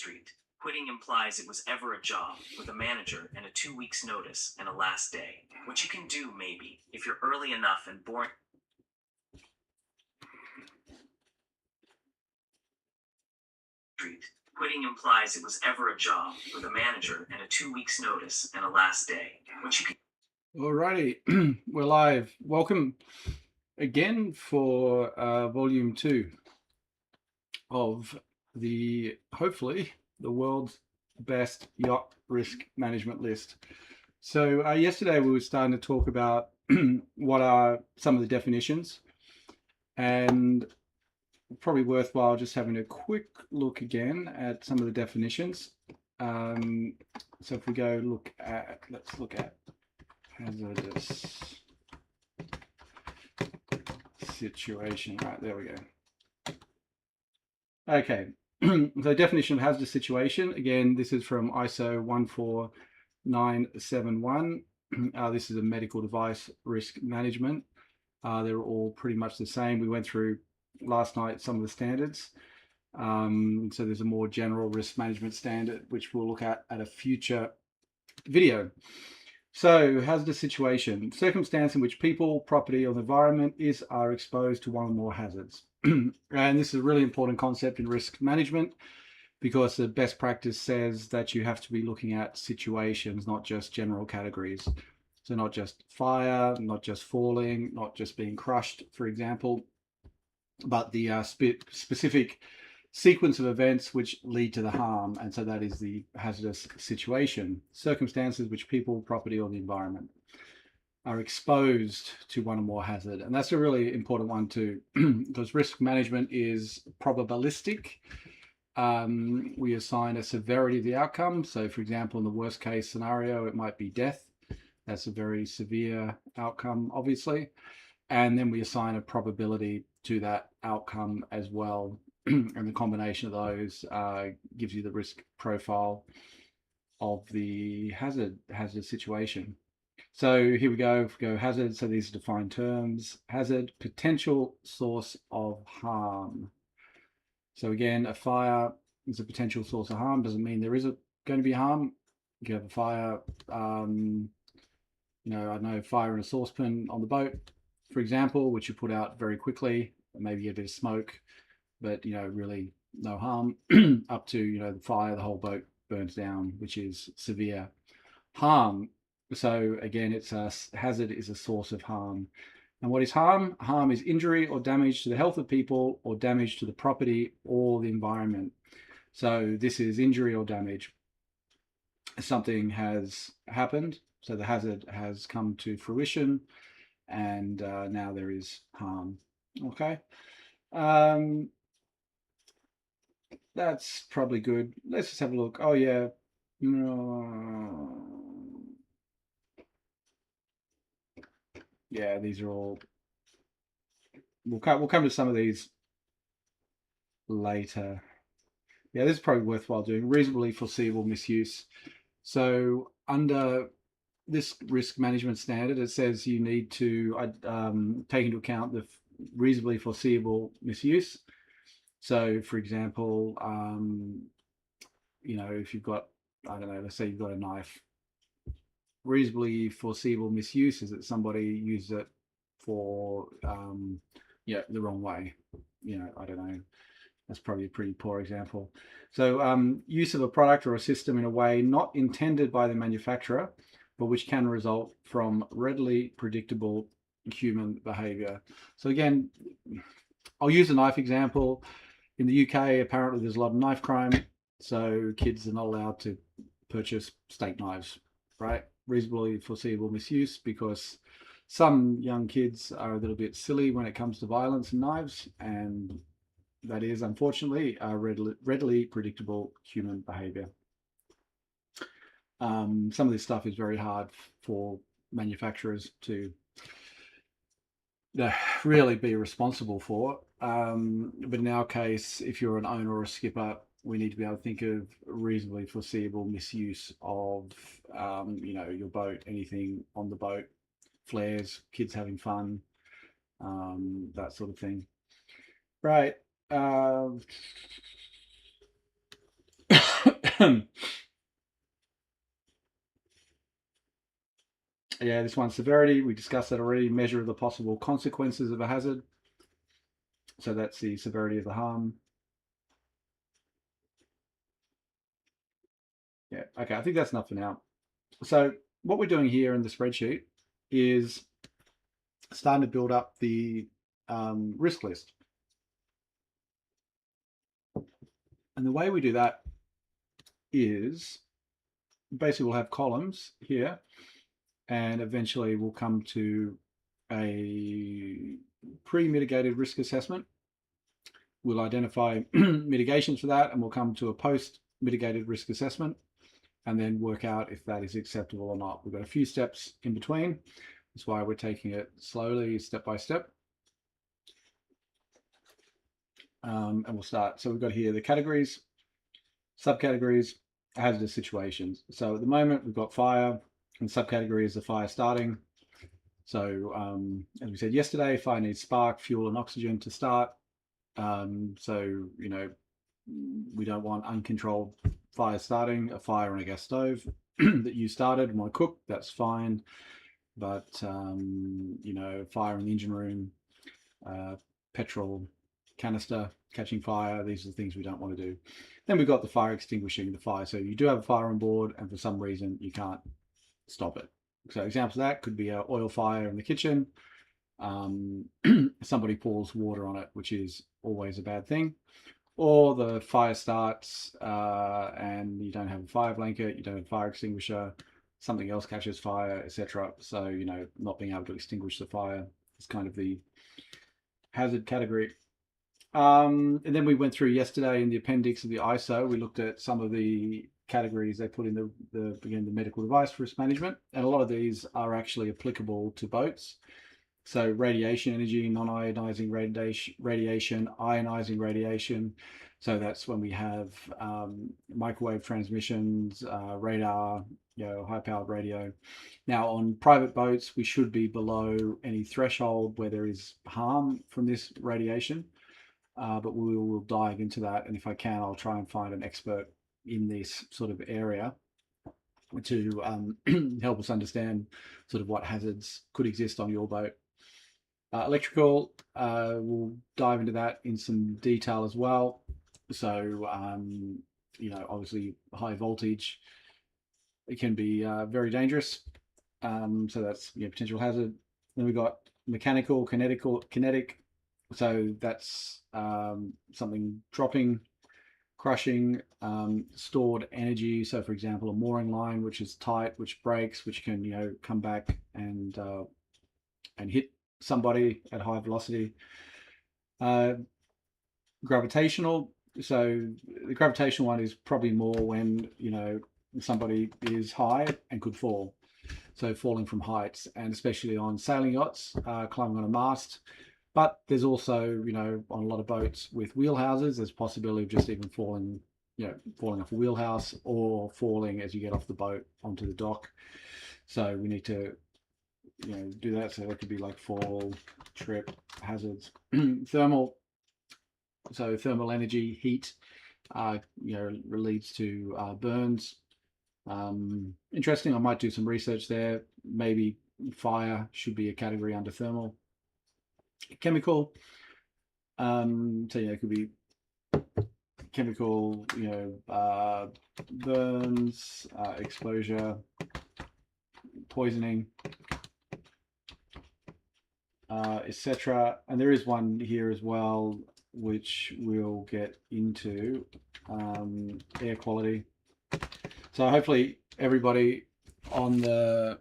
Street. Quitting implies it was ever a job, with a manager and a 2 weeks notice and a last day. What you can do, maybe, if you're early enough and boring. Street. Quitting implies it was ever a job, with a manager and a 2 weeks notice and a last day. What you can Alrighty, we're live. Welcome again for volume 2 of hopefully the world's best yacht risk management list. So yesterday we were starting to talk about what are some of the definitions, and probably worthwhile just having a quick look again at some of the definitions. So if we go let's look at hazardous situation. Right, there we go. Okay, so definition of hazardous situation. Again, this is from ISO 14971. This is a medical device risk management. They're all pretty much the same. We went through last night some of the standards. So there's a more general risk management standard, which we'll look at a future video. So, hazardous situation, circumstance in which people, property, or the environment are exposed to one or more hazards. And this is a really important concept in risk management because the best practice says that you have to be looking at situations, not just general categories. So not just fire, not just falling, not just being crushed, for example, but the specific sequence of events which lead to the harm, and so that is the hazardous situation. Circumstances which people, property, or the environment are exposed to one or more hazard. And that's a really important one too, because risk management is probabilistic. We assign a severity of the outcome. So for example, in the worst case scenario, it might be death. That's a very severe outcome, obviously. And then we assign a probability to that outcome as well. And the combination of those gives you the risk profile of the hazard situation. So here we go hazard. So these are defined terms. Hazard, potential source of harm. So again, a fire is a potential source of harm. Doesn't mean there is going to be harm. You have a fire, I know, fire in a saucepan on the boat, for example, which you put out very quickly. Maybe you get a bit of smoke, but really no harm up to the fire, the whole boat burns down, which is severe harm. So again, it's a hazard is a source of harm. And what is harm? Harm is injury or damage to the health of people or damage to the property or the environment. So this is injury or damage. Something has happened, so the hazard has come to fruition, and now there is harm. Okay. That's probably good. Let's just have a look. Oh yeah. Yeah, these are all. We'll come to some of these later. Yeah, this is probably worthwhile doing. Reasonably foreseeable misuse. So under this risk management standard, it says you need to take into account the reasonably foreseeable misuse. So, for example, if you've got, I don't know, let's say you've got a knife, reasonably foreseeable misuse is that somebody used it for, the wrong way. I don't know. That's probably a pretty poor example. So, use of a product or a system in a way not intended by the manufacturer, but which can result from readily predictable human behavior. So again, I'll use a knife example. In the UK, apparently there's a lot of knife crime, so kids are not allowed to purchase steak knives, right? Reasonably foreseeable misuse because some young kids are a little bit silly when it comes to violence and knives, and that is unfortunately readily predictable human behavior. Some of this stuff is very hard for manufacturers to really be responsible for. But in our case, if you're an owner or a skipper, we need to be able to think of reasonably foreseeable misuse of, your boat, anything on the boat, flares, kids having fun, that sort of thing. Right. Yeah, this one's severity. We discussed that already. Measure of the possible consequences of a hazard. So that's the severity of the harm. Yeah, okay, I think that's enough for now. So what we're doing here in the spreadsheet is starting to build up the risk list. And the way we do that is basically we'll have columns here, and eventually we'll come to a pre-mitigated risk assessment. We'll identify mitigations for that, and we'll come to a post-mitigated risk assessment, and then work out if that is acceptable or not. We've got a few steps in between. That's why we're taking it slowly, step by step. And we'll start. So we've got here the categories, subcategories, hazardous situations. So at the moment we've got fire, and subcategory is the fire starting. So as we said yesterday, fire needs spark, fuel, and oxygen to start. So we don't want uncontrolled fire starting. A fire on a gas stove that you started and want to cook, that's fine. But fire in the engine room, petrol canister catching fire, these are the things we don't want to do. Then we've got the fire extinguishing the fire. So you do have a fire on board and for some reason you can't stop it. So examples of that could be an oil fire in the kitchen. Somebody pours water on it, which is always a bad thing. Or the fire starts and you don't have a fire blanket, you don't have a fire extinguisher, something else catches fire, etc. So, not being able to extinguish the fire is kind of the hazard category. And then we went through yesterday in the appendix of the ISO, we looked at some of the categories they put in the medical device risk management. And a lot of these are actually applicable to boats. So radiation energy, non-ionizing radiation, ionizing radiation. So that's when we have microwave transmissions, radar, high-powered radio. Now on private boats, we should be below any threshold where there is harm from this radiation. But we will dive into that. And if I can, I'll try and find an expert in this sort of area to help us understand sort of what hazards could exist on your boat. Electrical, we'll dive into that in some detail as well. So, obviously high voltage, it can be very dangerous. So that's potential hazard. Then we've got mechanical, kinetic. So that's something dropping, crushing, stored energy. So for example, a mooring line, which is tight, which breaks, which can come back and hit somebody at high velocity. Gravitational. So the gravitational one is probably more when somebody is high and could fall. So falling from heights, and especially on sailing yachts, climbing on a mast. But there's also, on a lot of boats with wheelhouses, there's possibility of just even falling off a wheelhouse or falling as you get off the boat onto the dock. So we need to do that. So that could be like fall, trip, hazards. Thermal. So thermal energy, heat, leads to burns. Interesting. I might do some research there. Maybe fire should be a category under thermal. Chemical. So it could be chemical, burns, exposure, poisoning, etc. And there is one here as well, which we'll get into, air quality. So hopefully everybody on their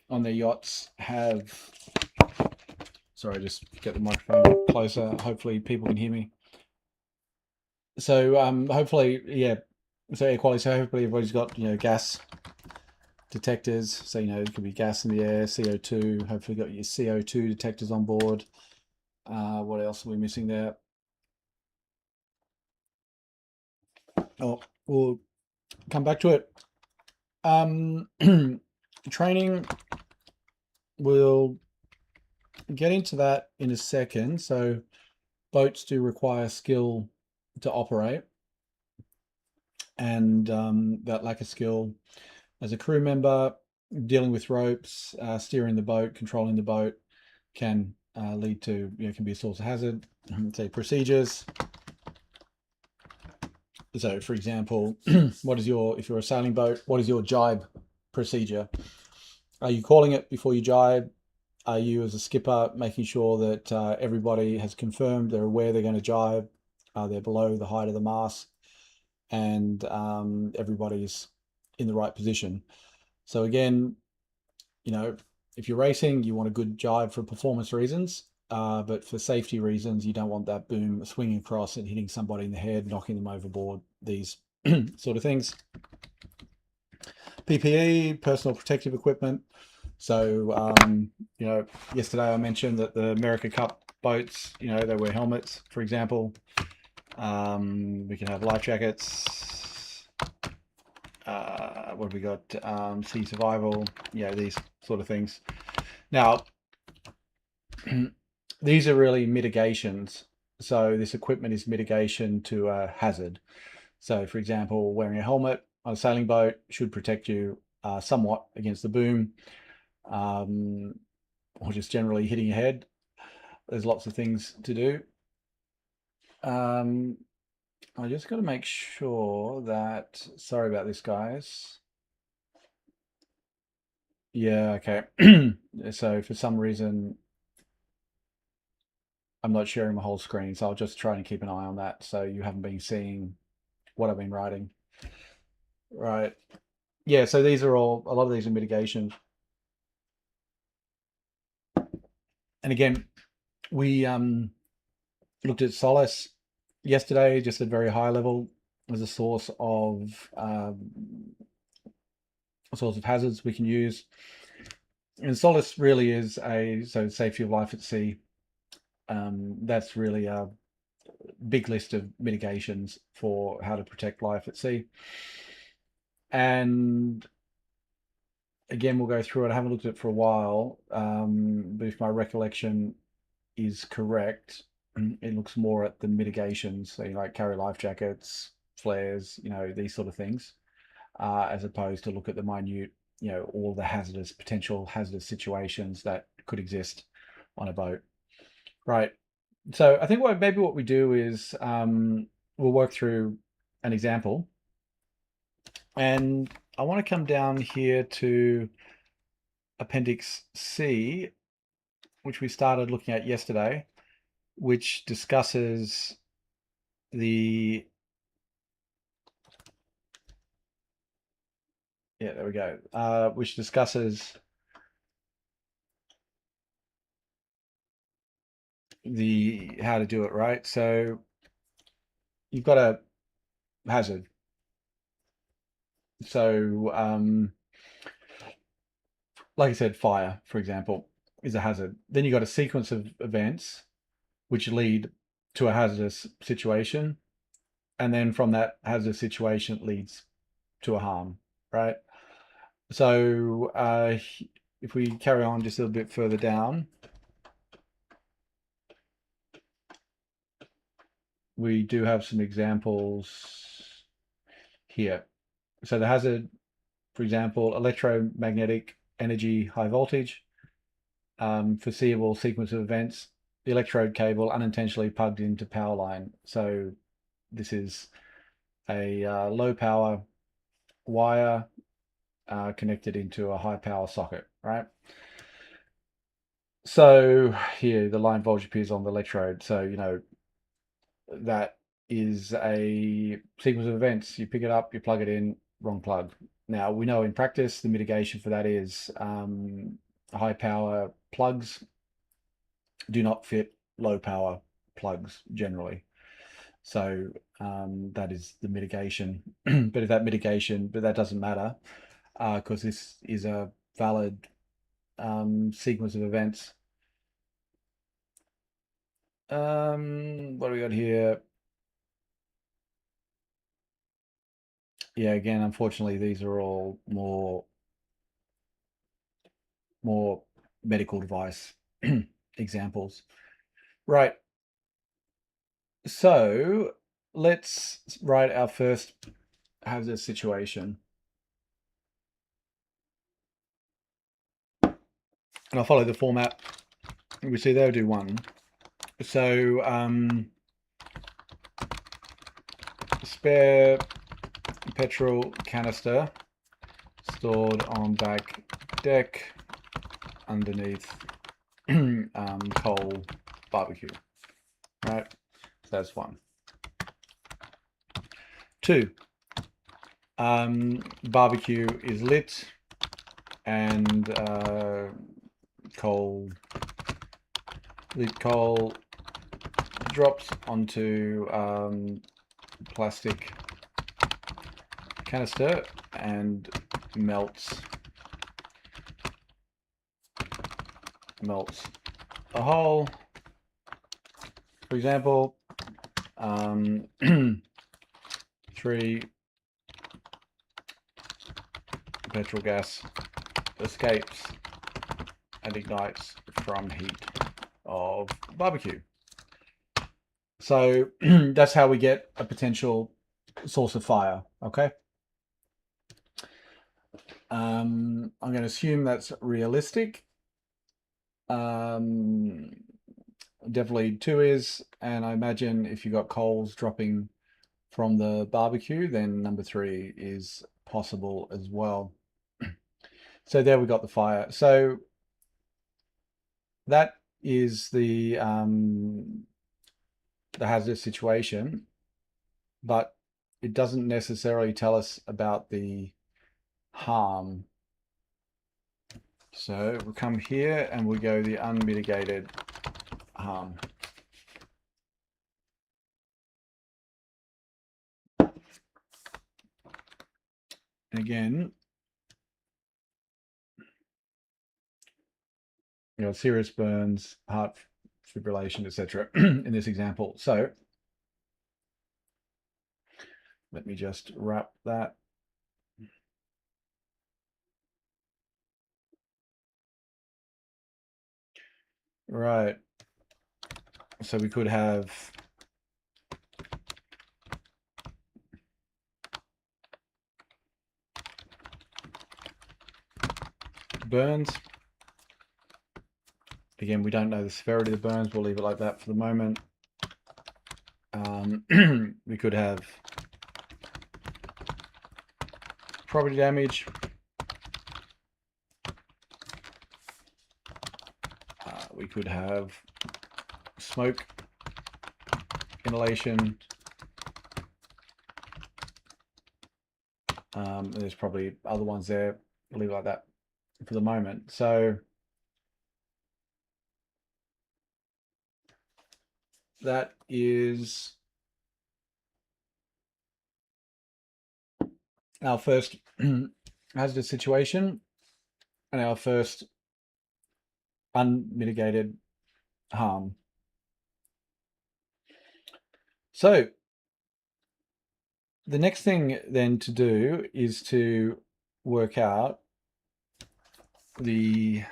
yachts have. Sorry, just get the microphone closer. Hopefully people can hear me. So hopefully, yeah. So air quality. So hopefully everybody's got gas detectors. So it could be gas in the air, CO2. Hopefully got your CO2 detectors on board. What else are we missing there? Oh, we'll come back to it. Training. We'll get into that in a second. So boats do require skill to operate. and that lack of skill as a crew member, dealing with ropes, steering the boat, controlling the boat can lead to, can be a source of hazard. Say procedures. So, for example, if you're a sailing boat, what is your jibe procedure? Are you calling it before you jibe? Are you, as a skipper, making sure that everybody has confirmed they're aware they're going to jibe? They're below the height of the mast, and everybody's in the right position. So again, if you're racing, you want a good jibe for performance reasons, but for safety reasons, you don't want that boom swinging across and hitting somebody in the head, knocking them overboard, these sort of things. PPE, personal protective equipment. So, yesterday I mentioned that the America Cup boats, they wear helmets, for example. We can have life jackets. What have we got? Sea survival, these sort of things. Now, these are really mitigations. So this equipment is mitigation to a hazard. So, for example, wearing a helmet on a sailing boat should protect you somewhat against the boom, or just generally hitting your head. There's lots of things to do. I just got to make sure that, sorry about this, guys. Yeah, okay. So for some reason, I'm not sharing my whole screen, so I'll just try and keep an eye on that so you haven't been seeing what I've been writing. Right. Yeah, so a lot of these are mitigation. And again, we looked at solace yesterday, just at very high level, as a source of hazards we can use. And solace really is safety of life at sea. That's really a big list of mitigations for how to protect life at sea. And again, we'll go through it. I haven't looked at it for a while, but if my recollection is correct, it looks more at the mitigations, so like carry life jackets, flares, these sort of things, as opposed to look at the minute, all the potential hazardous situations that could exist on a boat. Right. So I think what we do is we'll work through an example, and I want to come down here to Appendix C, which we started looking at yesterday, which discusses the there we go, which discusses how to do it, right? So you've got a hazard. So like I said, fire, for example, is a hazard. Then you've got a sequence of events which lead to a hazardous situation. And then from that hazardous situation, it leads to a harm, right? So if we carry on just a little bit further down, we do have some examples here. So the hazard, for example, electromagnetic energy, high voltage, foreseeable sequence of events, the electrode cable unintentionally plugged into power line. So this is a low power wire connected into a high power socket, right? So here the line voltage appears on the electrode. So, that is a sequence of events. You pick it up, you plug it in, wrong plug. Now, we know in practice, the mitigation for that is high power plugs do not fit low power plugs generally. So that is the mitigation. But that doesn't matter because this is a valid sequence of events. What do we got here? Yeah, again, unfortunately, these are all more medical device examples. Right. So let's write our first hazardous situation. And I'll follow the format we see there, do one. So spare petrol canister stored on back deck underneath coal barbecue, right? So that's one. Two, barbecue is lit and lit coal drops onto plastic canister and melts a hole. For example, 3 petrol gas escapes and ignites from heat of barbecue. So that's how we get a potential source of fire. Okay. I'm going to assume that's realistic. Definitely 2 is, and I imagine if you got coals dropping from the barbecue, then number 3 is possible as well. So there we got the fire. So that is the hazardous situation, but it doesn't necessarily tell us about the harm. So we'll come here and we'll go the unmitigated harm. Again, you know, serious burns, heart fibrillation, etc. in this example. So let me just wrap that. Right. So we could have burns. Again, we don't know the severity of the burns. We'll leave it like that for the moment. We could have property damage. We could have smoke inhalation. There's probably other ones there. We'll leave it like that for the moment. So that is our first hazardous situation and our first unmitigated harm. So the next thing then to do is to work out the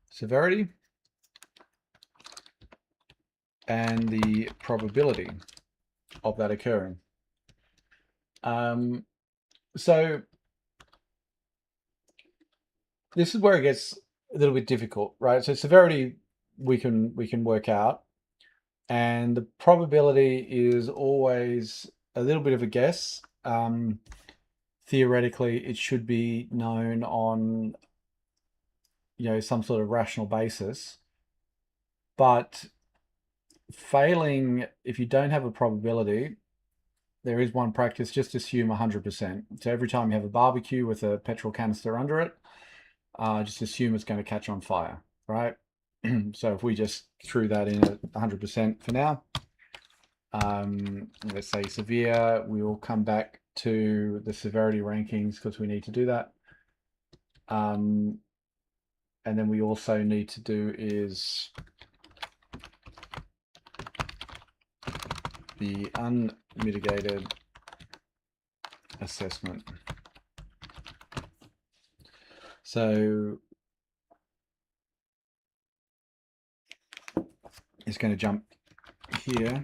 severity and the probability of that occurring. So this is where it gets a little bit difficult, right? So severity we can work out, and the probability is always a little bit of a guess. Theoretically, it should be known on, you know, some sort of rational basis, but failing, if you don't have a probability, there is one practice: just assume 100%. So every time you have a barbecue with a petrol canister under it, just assume it's going to catch on fire, right? So if we just threw that in at 100% for now, let's say severe, we will come back to the severity rankings because we need to do that. And then we also need to do is the unmitigated assessment. So it's going to jump here.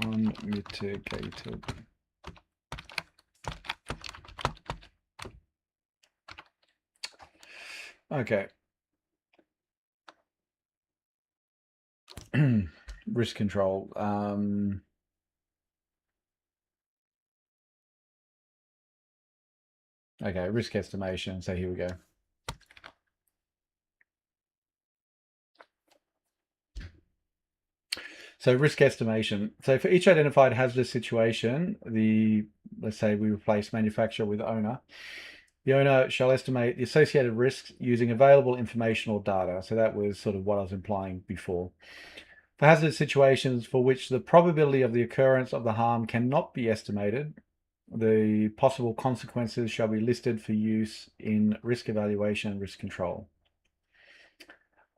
Unmitigated. Okay. Risk control. Okay, risk estimation. So here we go. So risk estimation. So for each identified hazardous situation, let's say we replace manufacturer with owner. The owner shall estimate the associated risks using available information or data. So that was sort of what I was implying before. For hazardous situations for which the probability of the occurrence of the harm cannot be estimated, the possible consequences shall be listed for use in risk evaluation and risk control.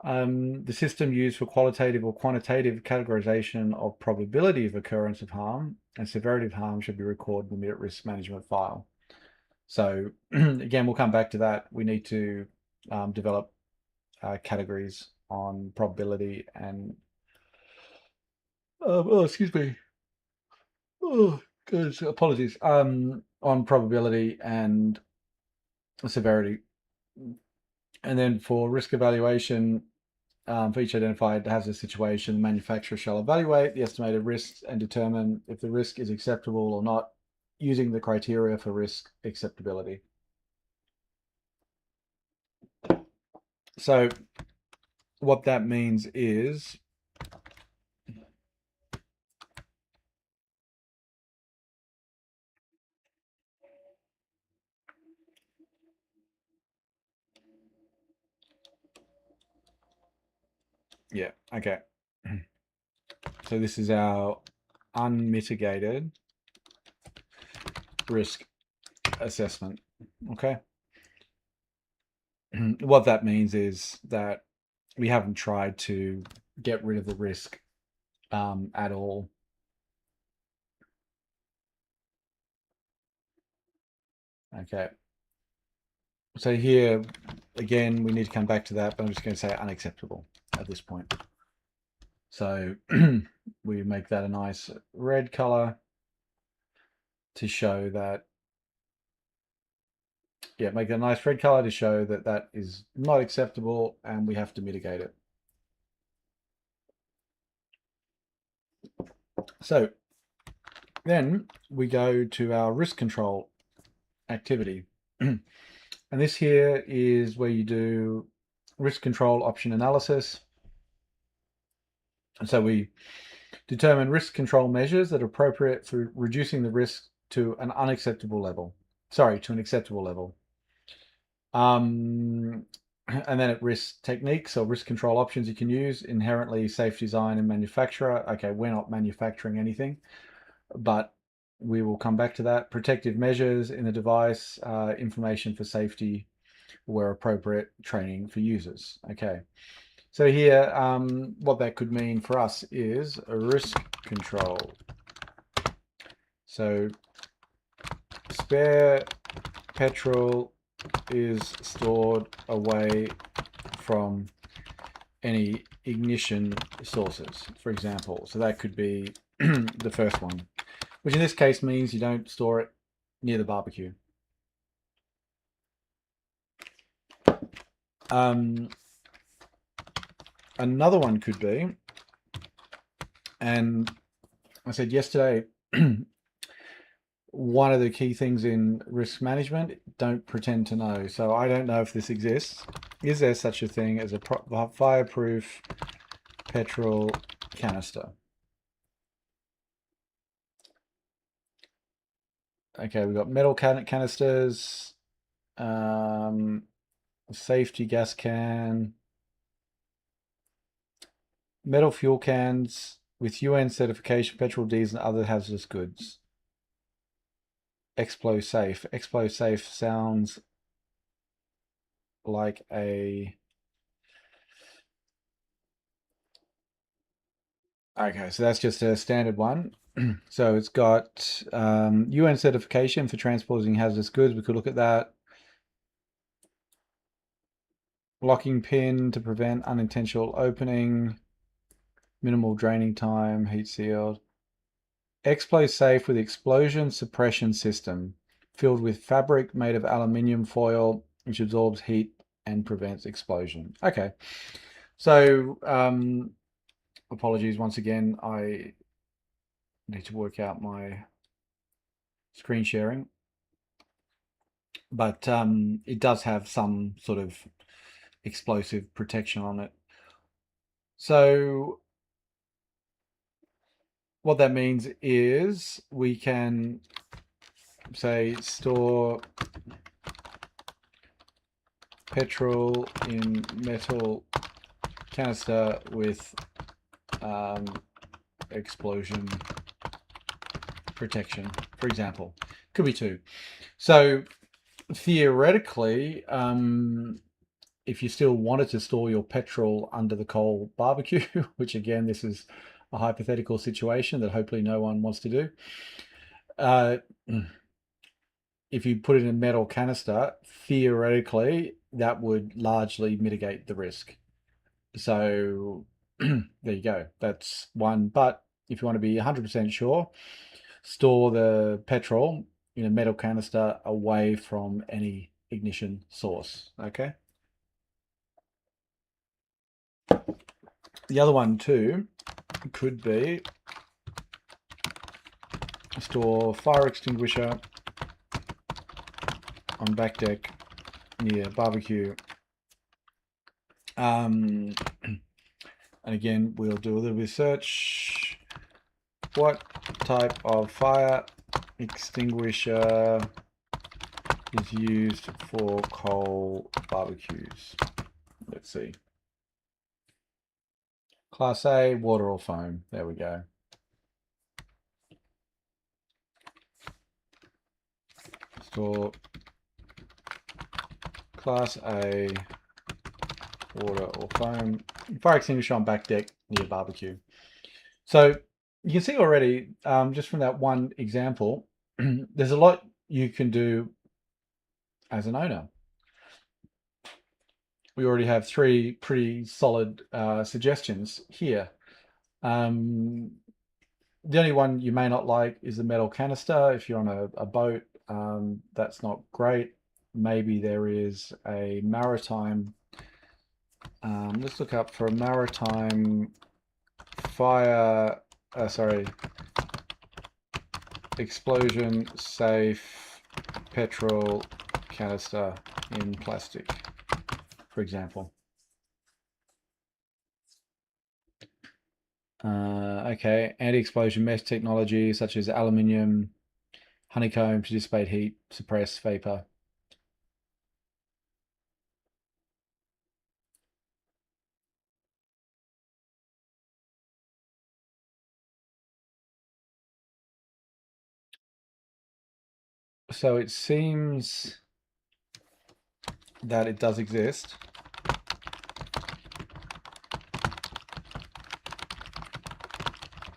The system used for qualitative or quantitative categorization of probability of occurrence of harm and severity of harm should be recorded in the risk management file. So again, we'll come back to that. We need to develop categories on probability and excuse me. Oh, good. Apologies. On probability and severity. And then for risk evaluation, for each identified hazardous situation, the manufacturer shall evaluate the estimated risks and determine if the risk is acceptable or not using the criteria for risk acceptability. So what that means is yeah, okay. So this is our unmitigated risk assessment. Okay. What that means is that we haven't tried to get rid of the risk at all. Okay. So here, again, we need to come back to that, but I'm just going to say unacceptable at this point. So we make that a nice red color to show that, yeah, make a nice red color to show that that is not acceptable and we have to mitigate it. So then we go to our risk control activity. And this here is where you do risk control option analysis. And so we determine risk control measures that are appropriate for reducing the risk to an unacceptable level. Sorry, to an acceptable level. And then at risk techniques or risk control options you can use, inherently safe design and manufacturer. Okay, we're not manufacturing anything, but we will come back to that. Protective measures in the device, information for safety where appropriate, training for users. Okay, so here, what that could mean for us is a risk control. So spare petrol is stored away from any ignition sources, for example. So that could be the first one, which in this case means you don't store it near the barbecue. Another one could be, and I said yesterday, one of the key things in risk management, don't pretend to know. So I don't know if this exists. Is there such a thing as a fireproof petrol canister? Okay, we've got metal canisters, safety gas can, metal fuel cans with UN certification, petrol, diesel, and other hazardous goods. Explo safe. Explo safe sounds like a... Okay, so that's just a standard one. So it's got UN certification for transporting hazardous goods. We could look at that. Locking pin to prevent unintentional opening. Minimal draining time, heat sealed. Explo safe with explosion suppression system filled with fabric made of aluminium foil, which absorbs heat and prevents explosion. Okay, so apologies once again. I need to work out my screen sharing, but it does have some sort of explosive protection on it. So what that means is we can say store petrol in metal canister with explosion protection, for example. Could be two. So theoretically, if you still wanted to store your petrol under the coal barbecue, which again, this is a hypothetical situation that hopefully no one wants to do. If you put it in a metal canister, theoretically, that would largely mitigate the risk. So there you go. That's one. But if you want to be 100% sure, store the petrol in a metal canister away from any ignition source. Okay. The other one too could be store fire extinguisher on back deck near barbecue. And again, we'll do a little bit of search. What type of fire extinguisher is used for coal barbecues? Let's see. Class A, water or foam. There we go. Store Class A, water or foam. Fire extinguisher on back deck near barbecue. So you can see already, just from that one example, there's a lot you can do as an owner. We already have three pretty solid suggestions here. The only one you may not like is the metal canister. If you're on a boat, that's not great. Maybe there is a maritime. Let's look up for a maritime fire. Sorry, explosion safe petrol canister in plastic, for example. Okay, anti-explosion mesh technology such as aluminium, honeycomb to dissipate heat, suppress vapor. So it seems that it does exist.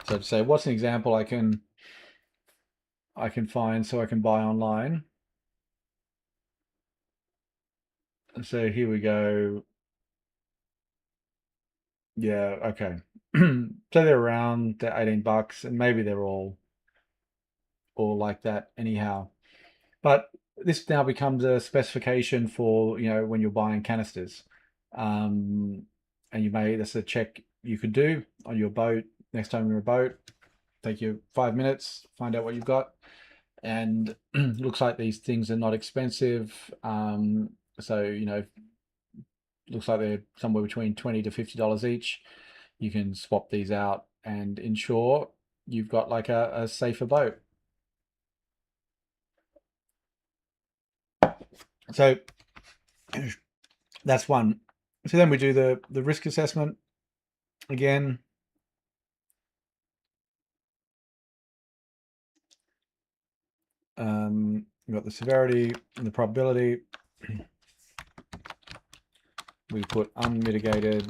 So to say, what's an example I can find so I can buy online? So here we go. Yeah, okay. So they're around, they're $18, and maybe they're all like that anyhow. But this now becomes a specification for, when you're buying canisters. And that's a check you could do on your boat. Next time you're a boat, take you 5 minutes, find out what you've got. And looks like these things are not expensive. So, looks like they're somewhere between $20 to $50 each. You can swap these out and ensure you've got like a safer boat. So that's one. So then we do the risk assessment again. We've got the severity and the probability. We put unmitigated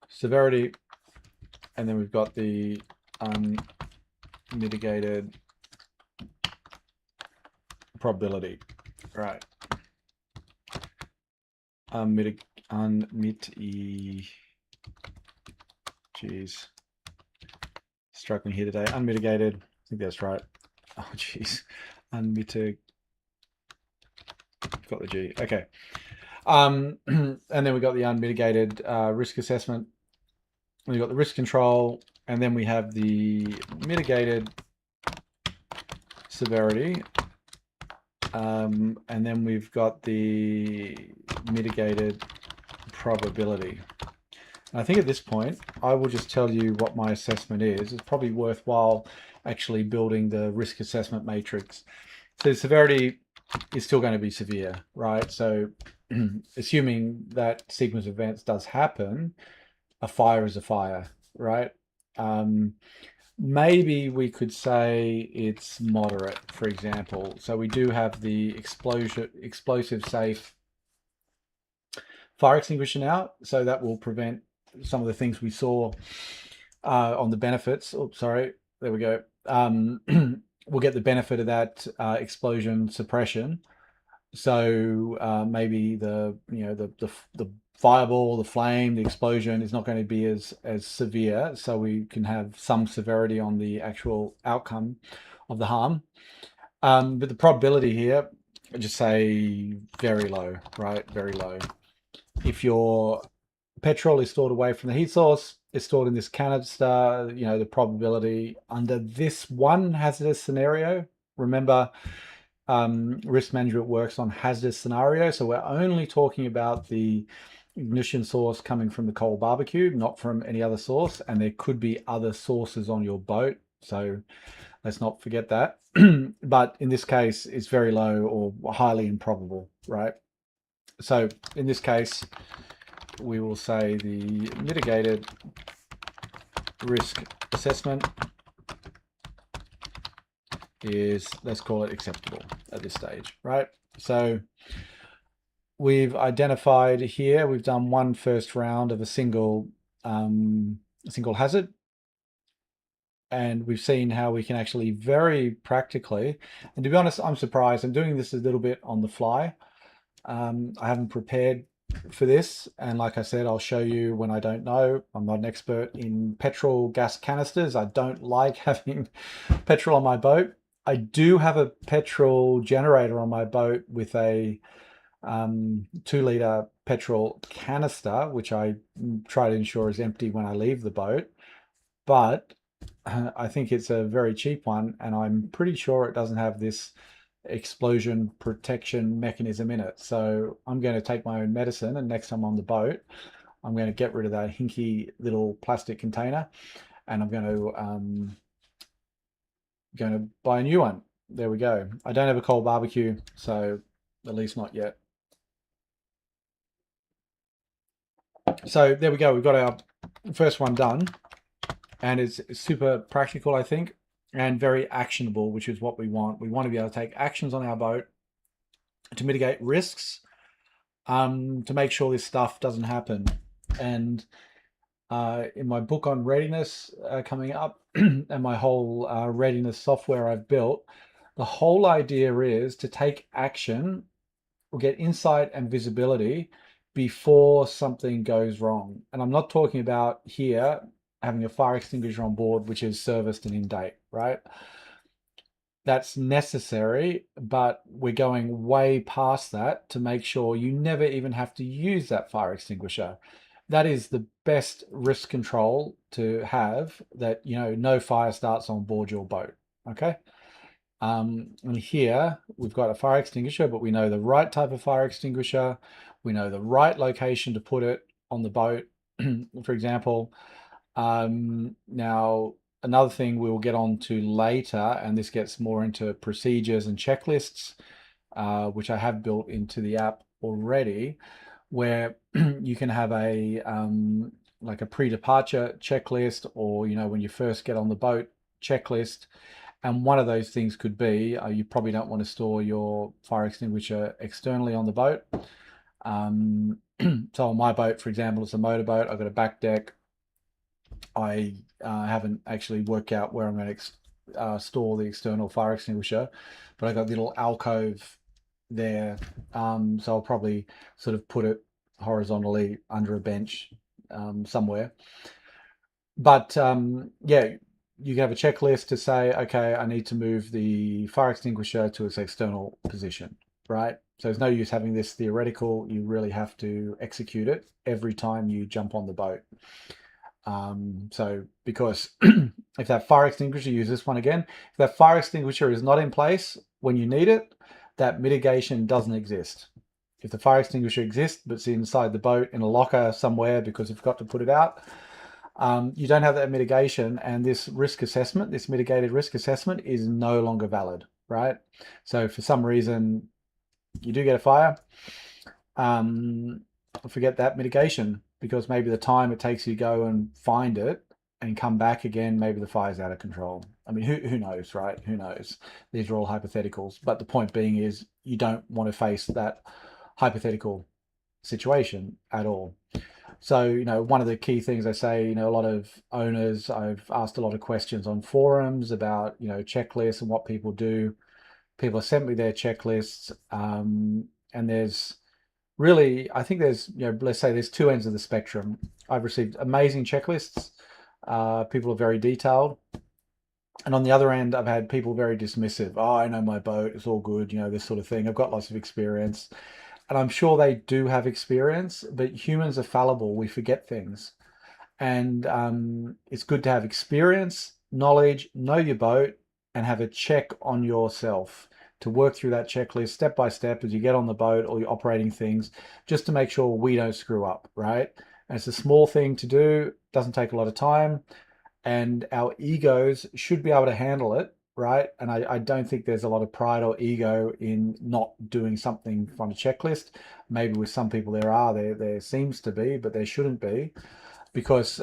severity, and then we've got the unmitigated probability, right? Jeez. Struggling here today. Unmitigated. I think that's right. Oh, jeez. Unmitigated. Got the G. Okay. And then we got the unmitigated risk assessment. We got the risk control, and then we have the mitigated severity. And then we've got the mitigated probability. And I think at this point, I will just tell you what my assessment is. It's probably worthwhile actually building the risk assessment matrix. So the severity is still going to be severe, right? So assuming that sequence of events does happen, a fire is a fire, right? Maybe we could say it's moderate, for example. So we do have the explosive safe fire extinguisher now, so that will prevent some of the things we saw on the benefits. Oh, sorry, there we go. We'll get the benefit of that explosion suppression. So maybe the fireball, the flame, the explosion is not going to be as severe. So we can have some severity on the actual outcome of the harm. But the probability here, I just say very low, right? Very low. If your petrol is stored away from the heat source, it's stored in this canister, the probability under this one hazardous scenario. Remember, risk management works on hazardous scenarios. So we're only talking about the ignition source coming from the coal barbecue, not from any other source. And there could be other sources on your boat. So let's not forget that. But in this case, it's very low or highly improbable, right? So in this case, we will say the mitigated risk assessment is, let's call it acceptable at this stage, right? So we've identified here, we've done one first round of a single hazard. And we've seen how we can actually very practically, and to be honest, I'm surprised. I'm doing this a little bit on the fly. I haven't prepared for this. And like I said, I'll show you when I don't know. I'm not an expert in petrol gas canisters. I don't like having petrol on my boat. I do have a petrol generator on my boat with a 2-liter petrol canister, which I try to ensure is empty when I leave the boat. But I think it's a very cheap one, and I'm pretty sure it doesn't have this explosion protection mechanism in it. So I'm going to take my own medicine, and next time on the boat, I'm going to get rid of that hinky little plastic container, and I'm going to buy a new one. There we go. I don't have a coal barbecue, so at least not yet. So there we go. We've got our first one done, and it's super practical, I think, and very actionable, which is what we want. We want to be able to take actions on our boat to mitigate risks, to make sure this stuff doesn't happen. And in my book on readiness coming up, and my whole readiness software I've built, the whole idea is to take action or get insight and visibility before something goes wrong. And I'm not talking about here having a fire extinguisher on board which is serviced and in date, right? That's necessary, but we're going way past that to make sure you never even have to use that fire extinguisher. That is the best risk control to have, that no fire starts on board your boat. Okay. And here we've got a fire extinguisher, but we know the right type of fire extinguisher. We know the right location to put it on the boat, for example. Now, another thing we will get on to later, and this gets more into procedures and checklists, which I have built into the app already, where you can have a like a pre-departure checklist, or when you first get on the boat checklist. And one of those things could be you probably don't want to store your fire extinguisher externally on the boat. So on my boat, for example, it's a motorboat. I've got a back deck. I haven't actually worked out where I'm going to store the external fire extinguisher, but I got a little alcove there. So I'll probably sort of put it horizontally under a bench somewhere. But yeah, you can have a checklist to say, okay, I need to move the fire extinguisher to its external position, right? So there's no use having this theoretical. You really have to execute it every time you jump on the boat. So because if that fire extinguisher, use this one again, if that fire extinguisher is not in place when you need it, that mitigation doesn't exist. If the fire extinguisher exists, but it's inside the boat in a locker somewhere because you've got to put it out, you don't have that mitigation, and this risk assessment, this mitigated risk assessment, is no longer valid, right? So for some reason, you do get a fire, forget that mitigation, because maybe the time it takes you to go and find it and come back again, maybe the fire's out of control. I mean, who knows, right? Who knows? These are all hypotheticals. But the point being is you don't want to face that hypothetical situation at all. So, you know, one of the key things I say, you know, a lot of owners, I've asked a lot of questions on forums about, you know, checklists and what people do. People have sent me their checklists, and there's really, I think there's, you know, let's say there's two ends of the spectrum. I've received amazing checklists. People are very detailed. And on the other end, I've had people very dismissive. Oh, I know my boat. It's all good. You know, this sort of thing. I've got lots of experience. And I'm sure they do have experience, but humans are fallible. We forget things. And it's good to have experience, knowledge, know your boat, and have a check on yourself to work through that checklist step by step as you get on the boat or you're operating things, just to make sure we don't screw up, right? And it's a small thing to do, doesn't take a lot of time, and our egos should be able to handle it, right? And I don't think there's a lot of pride or ego in not doing something from a checklist. Maybe with some people there seems to be, but there shouldn't be, because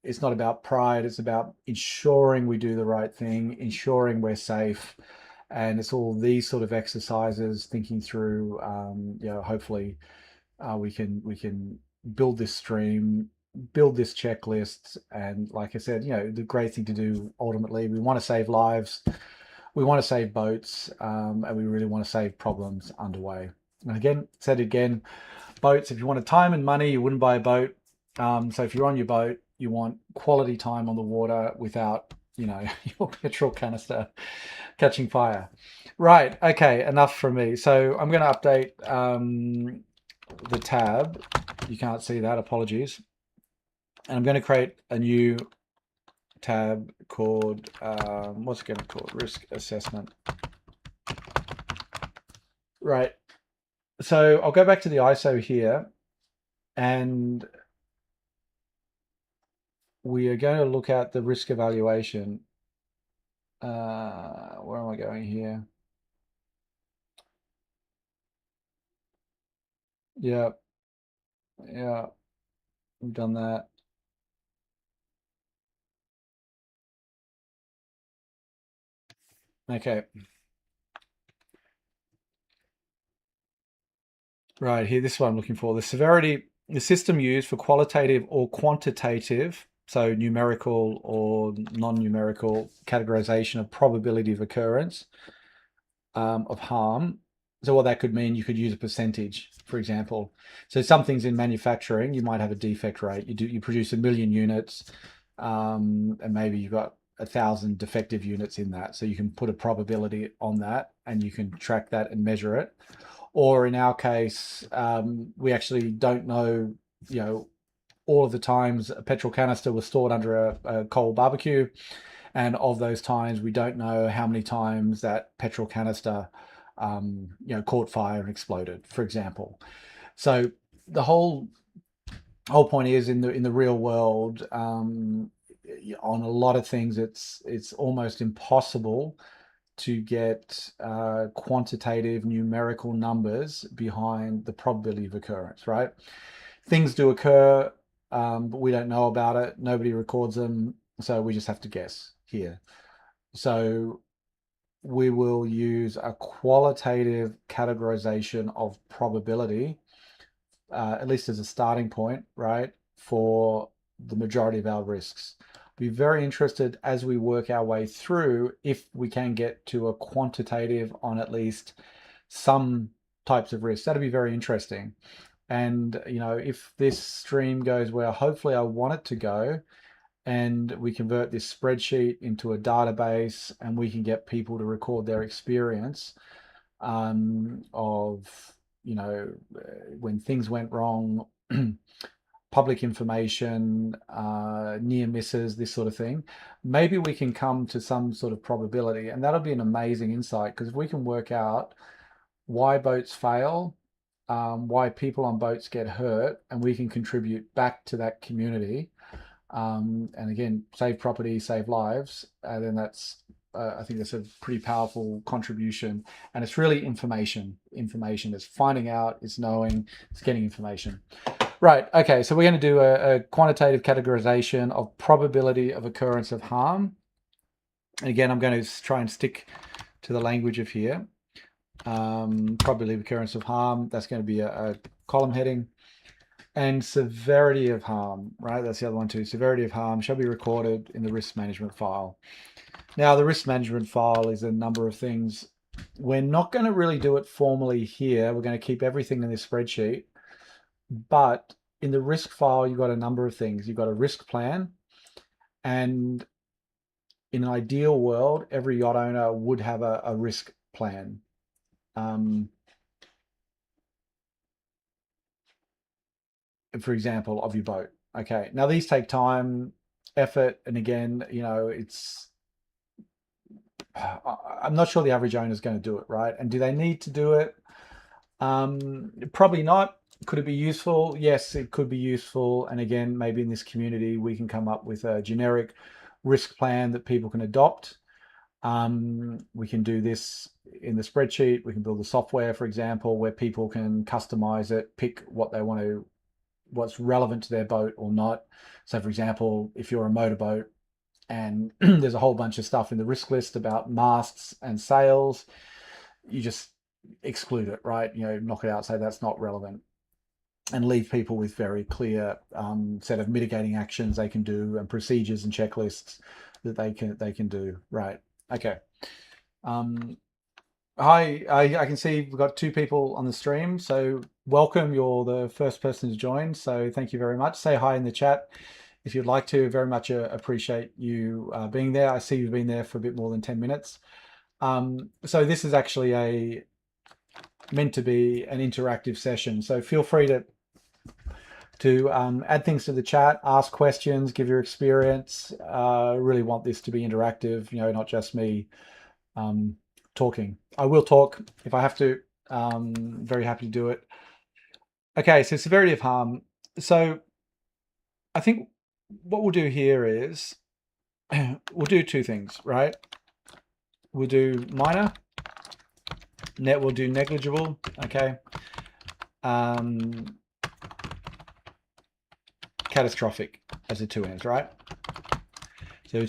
it's not about pride. It's about ensuring we do the right thing, ensuring we're safe, and it's all these sort of exercises, thinking through. You know, hopefully, we can build this stream, build this checklist, and like I said, you know, the great thing to do ultimately, we want to save lives, we want to save boats, and we really want to save problems underway. And again, said again, boats, if you wanted time and money, you wouldn't buy a boat. So if you're on your boat, you want quality time on the water without, you know, your petrol canister catching fire. Right. Okay. Enough from me. So I'm going to update the tab. You can't see that. Apologies. And I'm going to create a new tab called, what's it going to be called? Risk assessment. Right. So I'll go back to the ISO here, and we are going to look at the risk evaluation. Where am I going here? Yeah, yeah, we've done that. Okay. Right here, this is what I'm looking for. The severity, the system used for qualitative or quantitative, so numerical or non-numerical categorization of probability of occurrence of harm. So what that could mean, you could use a percentage, for example. So some things in manufacturing, you might have a defect rate. You produce 1 million units, and maybe you've got 1,000 defective units in that. So you can put a probability on that, and you can track that and measure it. Or in our case, we actually don't know, you know, all of the times a petrol canister was stored under a coal barbecue. And of those times, we don't know how many times that petrol canister, you know, caught fire and exploded, for example. So the whole point is, in the real world, on a lot of things, it's almost impossible to get quantitative numerical numbers behind the probability of occurrence, right? Things do occur, but we don't know about it. Nobody records them, so we just have to guess here. So we will use a qualitative categorization of probability, at least as a starting point, right, for the majority of our risks. Be very interested as we work our way through if we can get to a quantitative on at least some types of risks. That'd be very interesting. And, you know, if this stream goes where hopefully I want it to go, and we convert this spreadsheet into a database, and we can get people to record their experience of, when things went wrong, public information, near misses, this sort of thing. Maybe we can come to some sort of probability, and that'll be an amazing insight, because if we can work out why boats fail, why people on boats get hurt, and we can contribute back to that community, and again, save property, save lives, then that's, I think that's a pretty powerful contribution. And it's really information. It's finding out, it's knowing, it's getting information. Right, okay, so we're going to do a quantitative categorization of probability of occurrence of harm. And again, I'm going to try and stick to the language of here. Probability of occurrence of harm, that's going to be a column heading. And severity of harm, right? That's the other one too. Severity of harm shall be recorded in the risk management file. Now, the risk management file is a number of things. We're not going to really do it formally here. We're going to keep everything in this spreadsheet. But in the risk file, you've got a number of things. You've got a risk plan. And in an ideal world, every yacht owner would have a risk plan. For example, of your boat. Okay, now these take time, effort, and again, I'm not sure the average owner is going to do it, right? And do they need to do it? Probably not. Could it be useful? Yes, it could be useful. And again, maybe in this community, we can come up with a generic risk plan that people can adopt. We can do this in the spreadsheet. We can build the software, for example, where people can customize it, pick what they want to, what's relevant to their boat or not. So for example, if you're a motorboat and there's a whole bunch of stuff in the risk list about masts and sails, you just exclude it, right? Knock it out, say that's not relevant, and leave people with very clear set of mitigating actions they can do, and procedures and checklists that they can do, right? Okay. Hi, I can see we've got 2 people on the stream, so welcome. You're the first person to join, so thank you very much. Say hi in the chat if you'd like to. Very much appreciate you being there. I see you've been there for a bit more than 10 minutes. So this is actually meant to be an interactive session, so feel free to add things to the chat, ask questions, give your experience. Really want this to be interactive, not just me talking. I will talk if I have to. Very happy to do it. Okay, so severity of harm. So I think what we'll do here is we'll do 2 things, right? We'll do minor, we'll do negligible, okay? Catastrophic as the 2 ends, right? So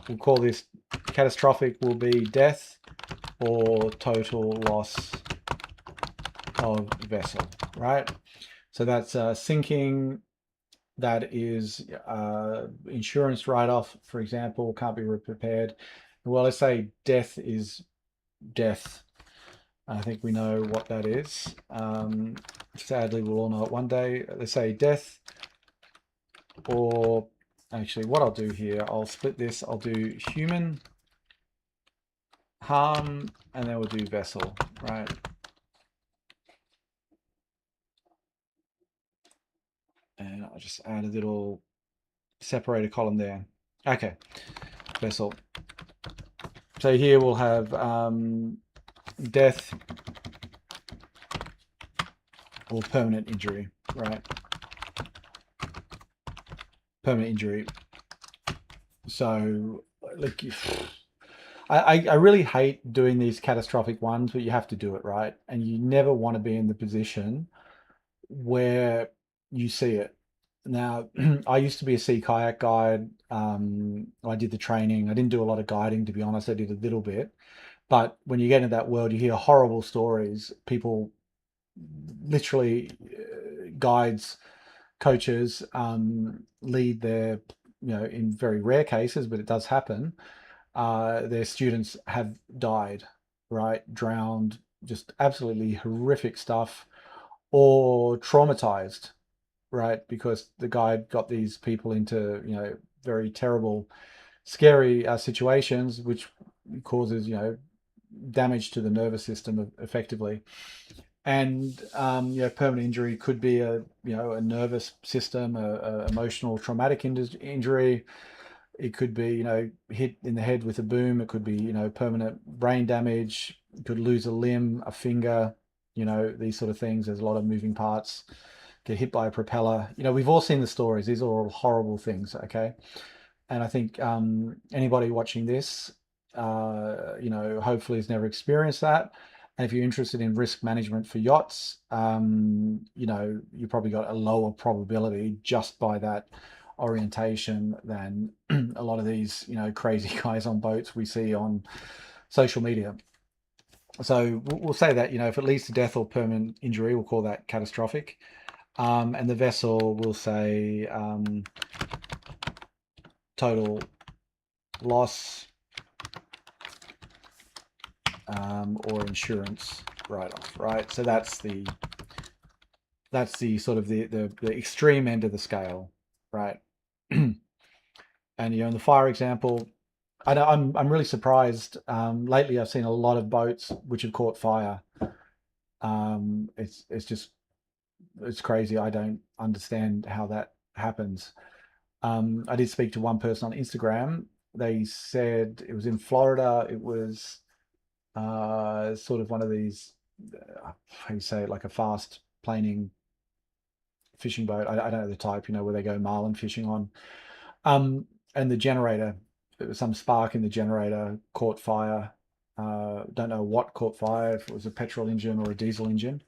we'll call this catastrophic, will be death or total loss of vessel, right? So that's sinking, that is insurance write-off, for example, can't be repaired. Well, let's say death is death. I think we know what that is. Sadly, we'll all know it one day. Let's say death, or actually what I'll do here, I'll split this. I'll do human harm, and then we'll do vessel, right? And I'll just add a little separator column there. Okay, vessel. So here we'll have death or permanent injury, right? Permanent injury. So, like, I really hate doing these catastrophic ones, but you have to do it, right? And you never want to be in the position where you see it. Now, I used to be a sea kayak guide. I did the training. I didn't do a lot of guiding, to be honest. I did a little bit. But when you get into that world, you hear horrible stories. People literally, guides, coaches, lead their, in very rare cases, but it does happen, their students have died, right? Drowned, just absolutely horrific stuff, or traumatized, right? Because the guide got these people into, very terrible, scary situations, which causes, damage to the nervous system effectively. And permanent injury could be a nervous system, a emotional traumatic injury. It could be, hit in the head with a boom. It could be, permanent brain damage. You could lose a limb, a finger, these sort of things. There's a lot of moving parts. Get hit by a propeller. We've all seen the stories. These are all horrible things, okay? And I think anybody watching this, hopefully has never experienced that. And if you're interested in risk management for yachts, you probably got a lower probability just by that orientation than a lot of these, crazy guys on boats we see on social media. So we'll say that, if it leads to death or permanent injury, we'll call that catastrophic. And the vessel will say total loss or insurance write-off, right? So that's the sort of the extreme end of the scale, right? And in the fire example, I'm really surprised. Lately, I've seen a lot of boats which have caught fire. It's crazy. I don't understand how that happens. I did speak to one person on Instagram. They said it was in Florida. It was sort of one of these, how you say it, like a fast planing fishing boat. I don't know the type, where they go marlin fishing on. And the generator, there was some spark in the generator, caught fire. Don't know what caught fire, if it was a petrol engine or a diesel engine.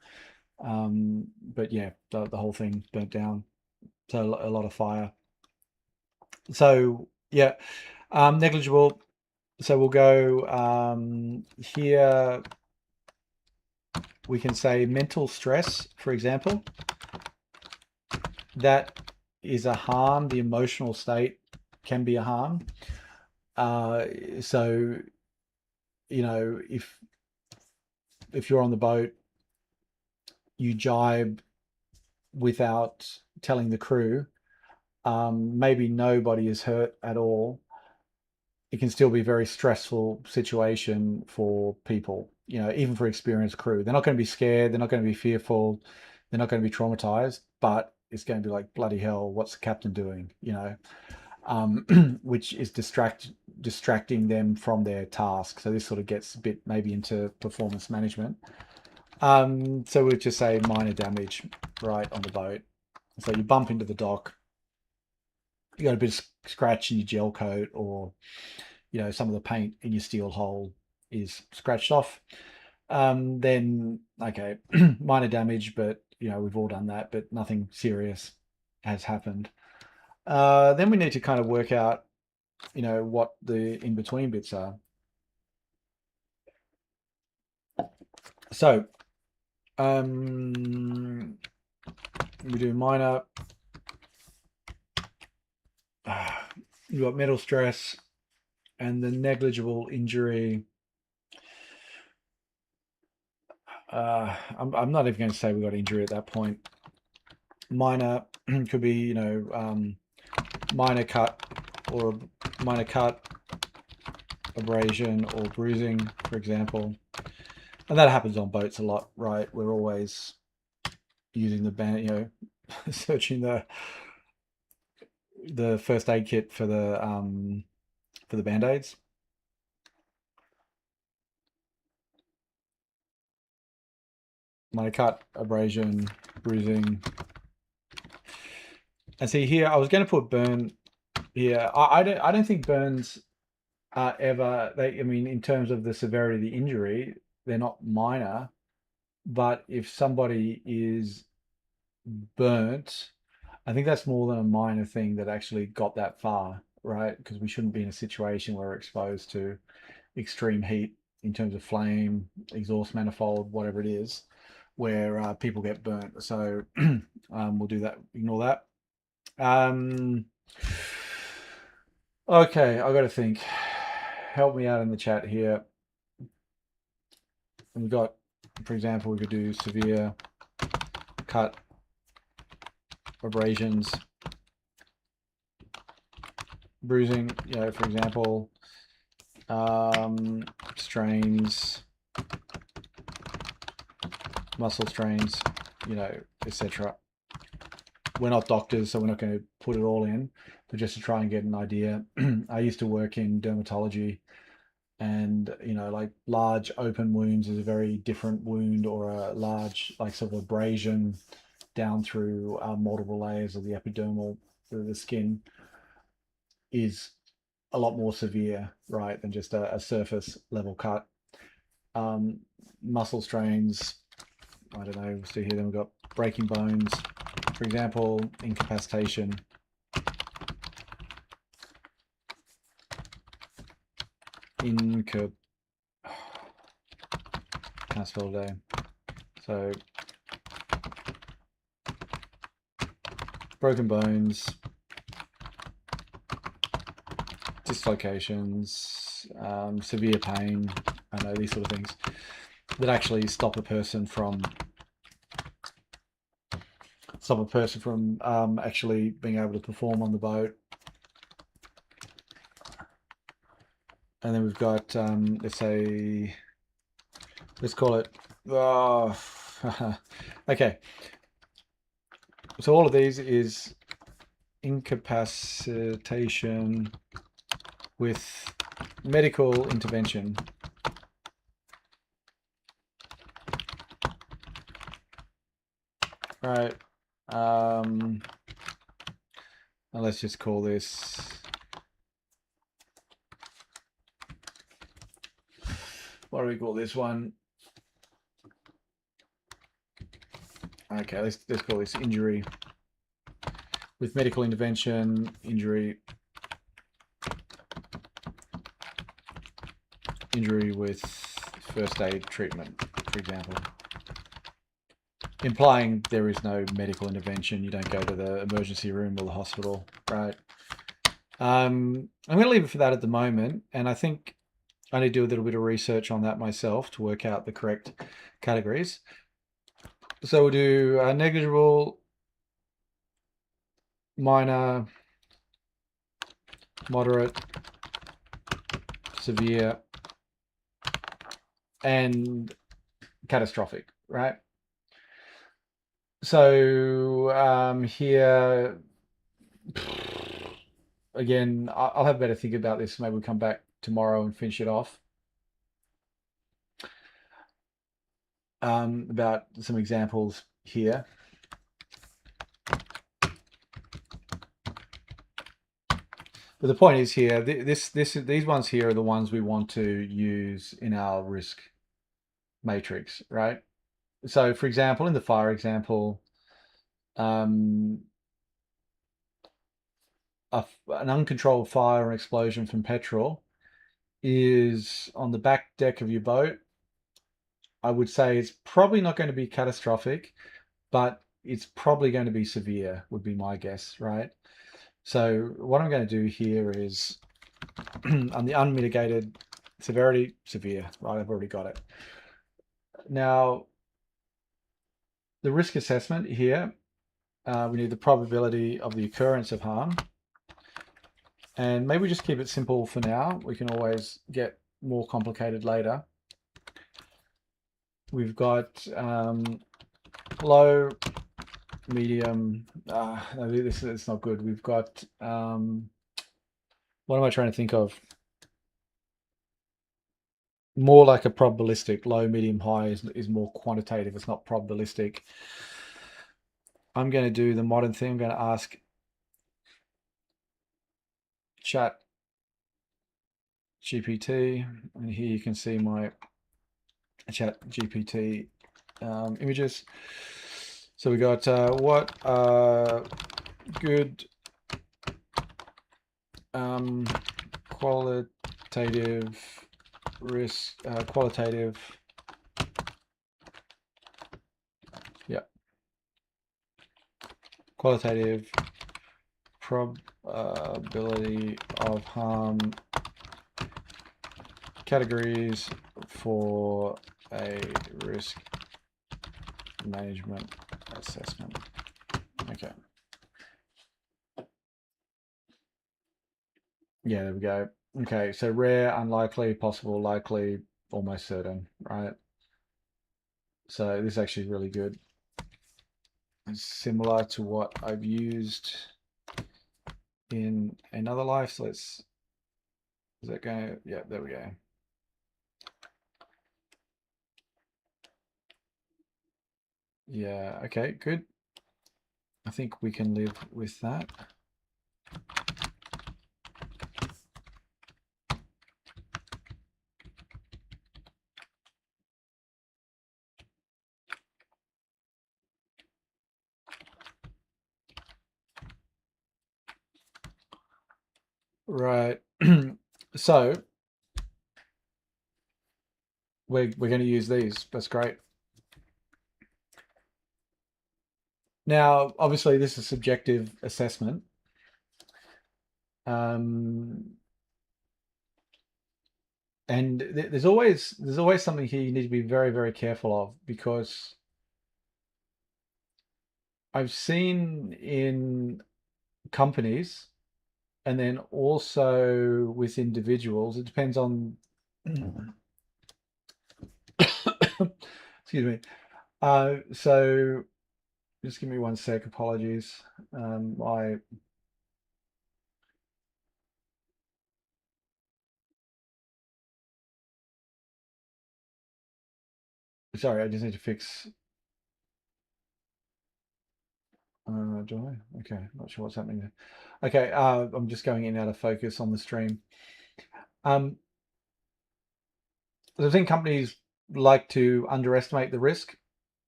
But yeah, the whole thing burnt down. So a lot of fire. So yeah, negligible. So we'll go here. We can say mental stress, for example. That is a harm. The emotional state can be a harm. So, if you're on the boat, you jibe without telling the crew, maybe nobody is hurt at all. It can still be a very stressful situation for people, even for experienced crew. They're not going to be scared. They're not going to be fearful. They're not going to be traumatized, but it's going to be like, bloody hell, what's the captain doing? Which is distracting them from their task. So this sort of gets a bit maybe into performance management. So we'll just say minor damage, right, on the boat. So you bump into the dock, you got a bit of scratch in your gel coat, or some of the paint in your steel hole is scratched off. Then okay, minor damage, but we've all done that, but nothing serious has happened. Then we need to kind of work out, what the in-between bits are. So we do minor. You've got mental stress and the negligible injury. I'm not even going to say we got injury at that point. Minor could be, minor cut, abrasion or bruising, for example. And that happens on boats a lot, right? We're always using the band, searching the first aid kit for the band-aids. Minor cut, abrasion, bruising. And see here, I was going to put burn here. I don't think burns are ever, in terms of the severity of the injury, they're not minor. But if somebody is burnt, I think that's more than a minor thing that actually got that far, right? Because we shouldn't be in a situation where we're exposed to extreme heat in terms of flame, exhaust manifold, whatever it is, where people get burnt. So we'll do that, ignore that. Okay, I got to think. Help me out in the chat here. And we've got, for example, we could do severe cut, abrasions, bruising, for example, strains, muscle strains, etc. We're not doctors, so we're not going to put it all in, but just to try and get an idea. I used to work in dermatology, and like large open wounds is a very different wound, or a large like sort of abrasion down through multiple layers of the epidermal, the skin, is a lot more severe, right, than just a surface level cut. Muscle strains, I don't know, see here, then we've got breaking bones, for example, incapacitation. Can't spell today. So broken bones, dislocations, severe pain, I know, these sort of things that actually stop a person from actually being able to perform on the boat. And then we've got, let's call it, okay. So all of these is incapacitation with medical intervention. Right. And let's just call this, what do we call this one? Okay, let's call this injury with medical intervention, injury with first aid treatment, for example. Implying there is no medical intervention. You don't go to the emergency room or the hospital, right? I'm going to leave it for that at the moment, and I think I need to do a little bit of research on that myself to work out the correct categories. So we'll do negligible, minor, moderate, severe, and catastrophic, right? So here, again, I'll have a better think about this. Maybe we'll come back tomorrow and finish it off. About some examples here. But the point is here, these ones here are the ones we want to use in our risk matrix, right? So, for example, in the fire example, an uncontrolled fire or explosion from petrol is on the back deck of your boat. I would say it's probably not going to be catastrophic, but it's probably going to be severe, would be my guess, right? So what I'm going to do here is on the unmitigated severity, severe, right? I've already got it. Now, the risk assessment here, we need the probability of the occurrence of harm. And maybe just keep it simple for now. We can always get more complicated later. We've got low, medium, no, this is not good. We've got, what am I trying to think of? More like a probabilistic. Low, medium, high is more quantitative. It's not probabilistic. I'm going to do the modern thing. I'm going to ask Chat GPT, and here you can see my Chat GPT images. So we got what are good qualitative risk, qualitative, yeah, qualitative probability of harm categories for a risk management assessment. Okay, Yeah, there we go. Okay, so rare, unlikely, possible, likely, almost certain, right? So this is actually really good. It's similar to what I've used in another life. So let's, is that going? Yeah, there we go. Yeah, okay, good. I think we can live with that. Right. So we're going to use these. That's great. Now, obviously, this is a subjective assessment. And there's always something here you need to be very, very careful of, because I've seen in companies and then also with individuals, it depends on excuse me. So just give me one sec, apologies. I Sorry, I just need to fix. Do I? Okay, not sure what's happening there. Okay, I'm just going in and out of focus on the stream. Um, I think companies like to underestimate the risk,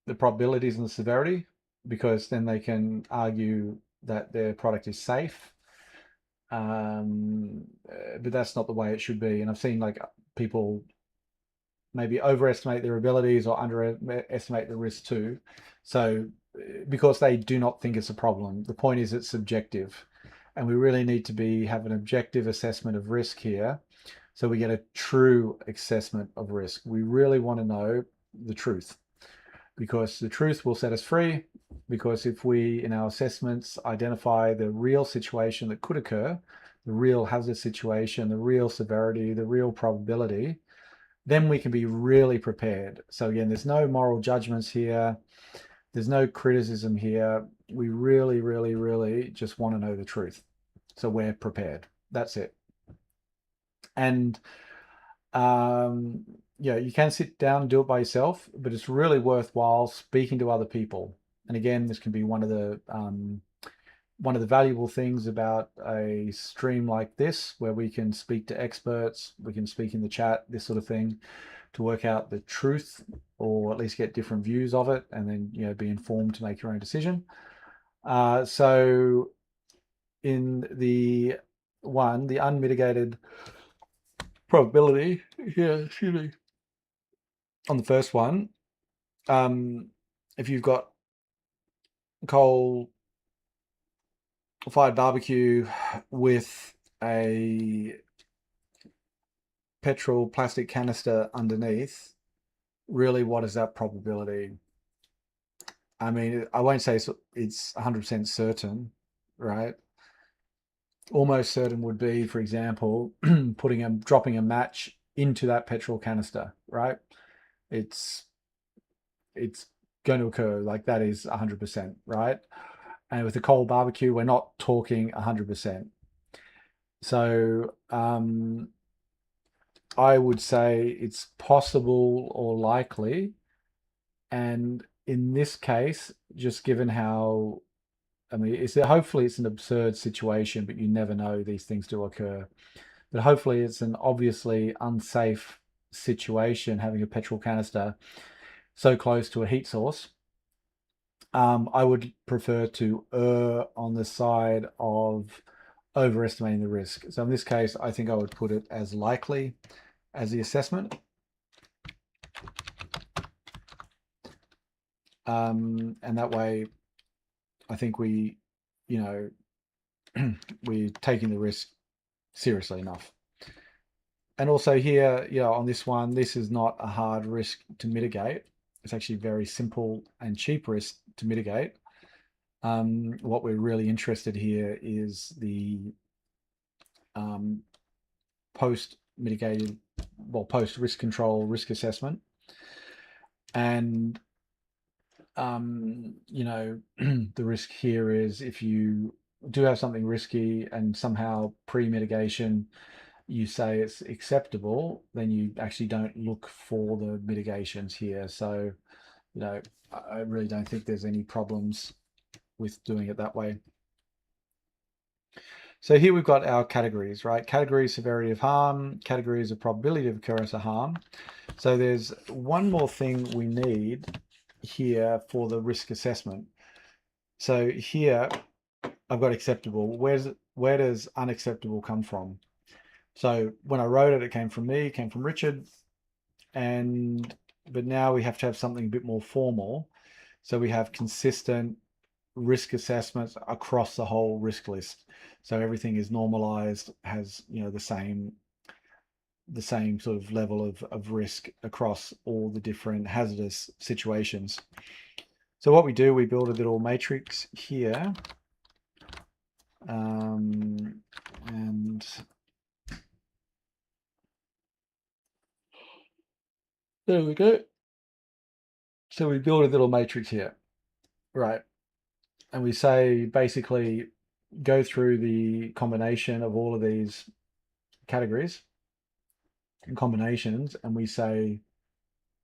the probabilities, and the severity, because then they can argue that their product is safe. But that's not the way it should be. And I've seen like people maybe overestimate their abilities or underestimate the risk too. So because they do not think it's a problem. The point is it's subjective, and we really need to have an objective assessment of risk here, so we get a true assessment of risk. We really want to know the truth, because the truth will set us free. Because if we, in our assessments, identify the real situation that could occur, the real hazard situation, the real severity, the real probability, then we can be really prepared. So again, there's no moral judgments here. There's no criticism here. We really, really, really just want to know the truth. So we're prepared. That's it. And yeah, you can sit down and do it by yourself, but it's really worthwhile speaking to other people. And again, this can be one of the valuable things about a stream like this, where we can speak to experts, we can speak in the chat, this sort of thing, to work out the truth, or at least get different views of it, and then be informed to make your own decision. So in the unmitigated probability here, excuse me, on the first one, if you've got coal fired barbecue with a petrol plastic canister underneath, really, what is that probability? I mean, I won't say it's 100% certain, right? Almost certain would be, for example, dropping a match into that petrol canister, right? It's going to occur. Like, that is 100%, right? And with the coal barbecue, we're not talking 100%. So I would say it's possible or likely. And in this case, just given how, I mean, hopefully it's an absurd situation, but you never know, these things do occur. But hopefully it's an obviously unsafe situation, having a petrol canister so close to a heat source. I would prefer to err on the side of overestimating the risk. So in this case, I think I would put it as likely as the assessment. And that way, I think we're taking the risk seriously enough. And also here, on this one, this is not a hard risk to mitigate. It's actually very simple and cheap risk to mitigate. What we're really interested here is the post mitigated, well, post risk control risk assessment. And you know, the risk here is if you do have something risky and somehow pre-mitigation you say it's acceptable, then you actually don't look for the mitigations here. So, you know, I really don't think there's any problems with doing it that way. So here we've got our categories, right? Category severity of harm, categories of probability of occurrence of harm. So there's one more thing we need here for the risk assessment. So here I've got acceptable. Where does unacceptable come from? So when I wrote it, it came from me, it came from Richard, but now we have to have something a bit more formal. So we have consistent risk assessments across the whole risk list. So everything is normalized, has, you know, the same sort of level of risk across all the different hazardous situations. So what we do, we build a little matrix here. And there we go. So we build a little matrix here, right? And we say basically go through the combination of all of these categories and combinations, and we say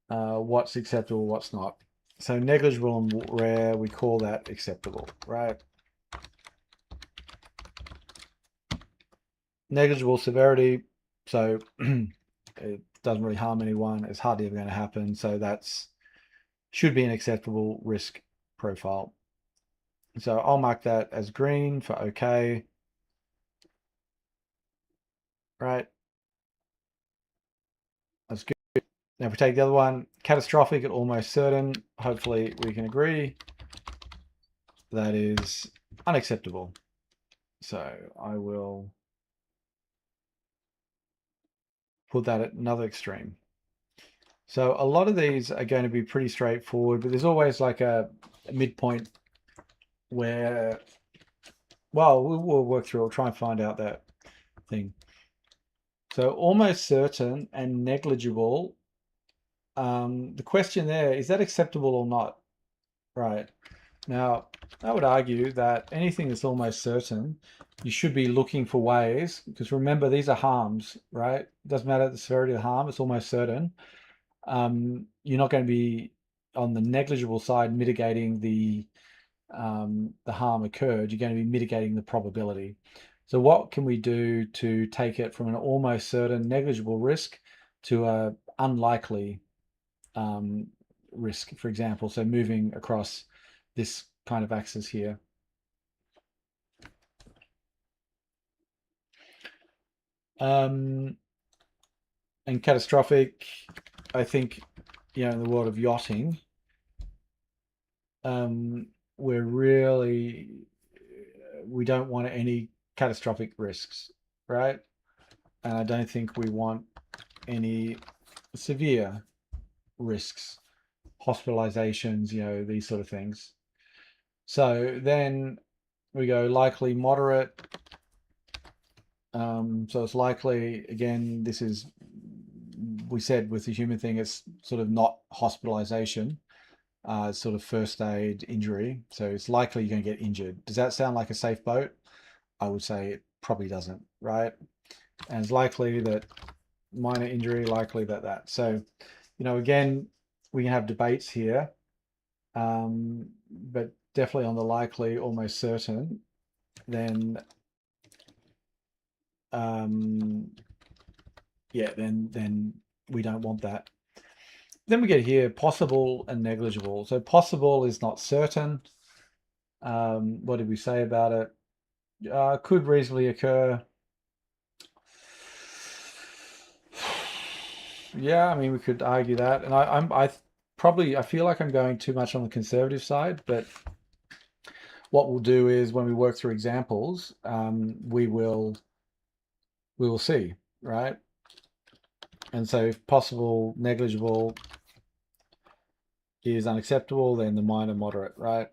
what's acceptable, what's not. So negligible and rare, we call that acceptable, right? Negligible severity, so it doesn't really harm anyone, it's hardly ever going to happen, so that's should be an acceptable risk profile. So I'll mark that as green for okay, right? That's good. Now if we take the other one, catastrophic and almost certain, hopefully we can agree that is unacceptable. So I will put that at another extreme. So a lot of these are going to be pretty straightforward, but there's always like a midpoint where, well, we'll work through, we'll try and find out that thing. So almost certain and negligible. The question there, is that acceptable or not? Right. Now, I would argue that anything that's almost certain, you should be looking for ways, because remember, these are harms, right? It doesn't matter the severity of the harm, it's almost certain. You're not going to be on the negligible side mitigating the harm occurred. You're going to be mitigating the probability. So what can we do to take it from an almost certain negligible risk to a unlikely risk, for example? So moving across this kind of axis here. And catastrophic, I think, you know, in the world of yachting, we don't want any catastrophic risks, right? And I don't think we want any severe risks, hospitalizations, you know, these sort of things. So then we go likely, moderate. So it's likely, again, this is, we said with the human thing, it's sort of not hospitalization, sort of first aid injury. So it's likely you're going to get injured. Does that sound like a safe boat? I would say it probably doesn't, right? And it's likely that minor injury, likely that. So, you know, again, we can have debates here, but definitely on the likely, almost certain, then yeah, then we don't want that. Then we get here, possible and negligible. So possible is not certain. What did we say about it? Could reasonably occur. Yeah, I mean, we could argue that, and I feel like I'm going too much on the conservative side, but what we'll do is when we work through examples, we will see, right? And so if possible, negligible is unacceptable, then the minor, moderate, right?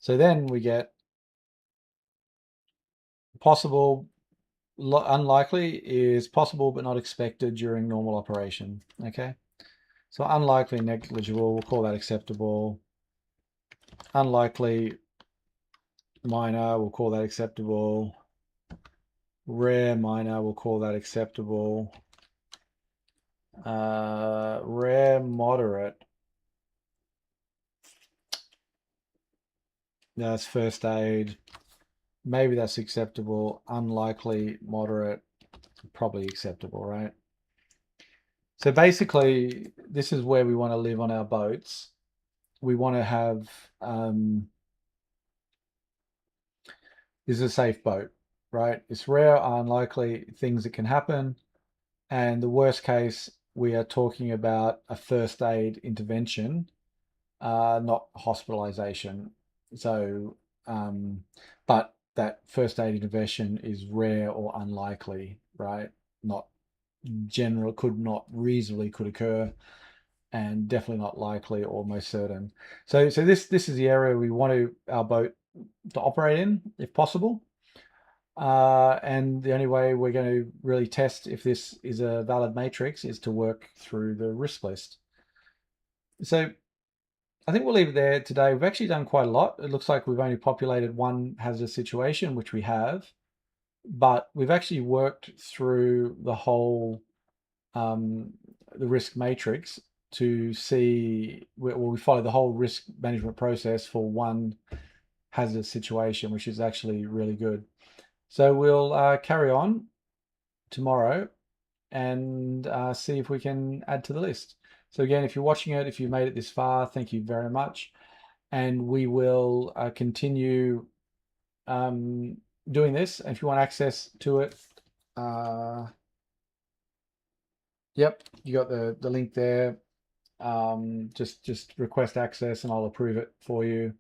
So then we get possible, unlikely is possible but not expected during normal operation. Okay, so unlikely, negligible, we'll call that acceptable. Unlikely, minor, we'll call that acceptable. Rare, minor, we'll call that acceptable. Rare, moderate, that's first aid. Maybe that's acceptable. Unlikely, moderate, probably acceptable, right? So basically, this is where we want to live on our boats. We want to have, this is a safe boat, right? It's rare, unlikely things that can happen. And the worst case, we are talking about a first aid intervention, not hospitalization. So, but that first aid intervention is rare or unlikely, right? Not general, could not reasonably could occur, and definitely not likely or most certain. So this is the area we want our boat to operate in, if possible. And the only way we're going to really test if this is a valid matrix is to work through the risk list. So I think we'll leave it there today. We've actually done quite a lot. It looks like we've only populated one hazardous situation, which we have, but we've actually worked through the whole the risk matrix to see, well, we follow the whole risk management process for one hazardous situation, which is actually really good. So we'll carry on tomorrow and see if we can add to the list. So again, if you're watching it, if you made it this far, thank you very much. And we will continue doing this. And if you want access to it, yep, you got the link there. Just request access and I'll approve it for you.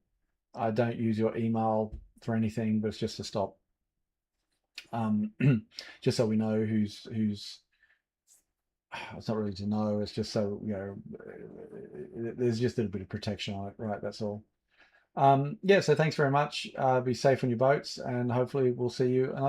I don't use your email for anything, but it's just to stop. Just so we know who's it's not really to know, it's just so, you know, there's just a little bit of protection on it, right? That's all. Yeah, so thanks very much. Be safe on your boats and hopefully we'll see you another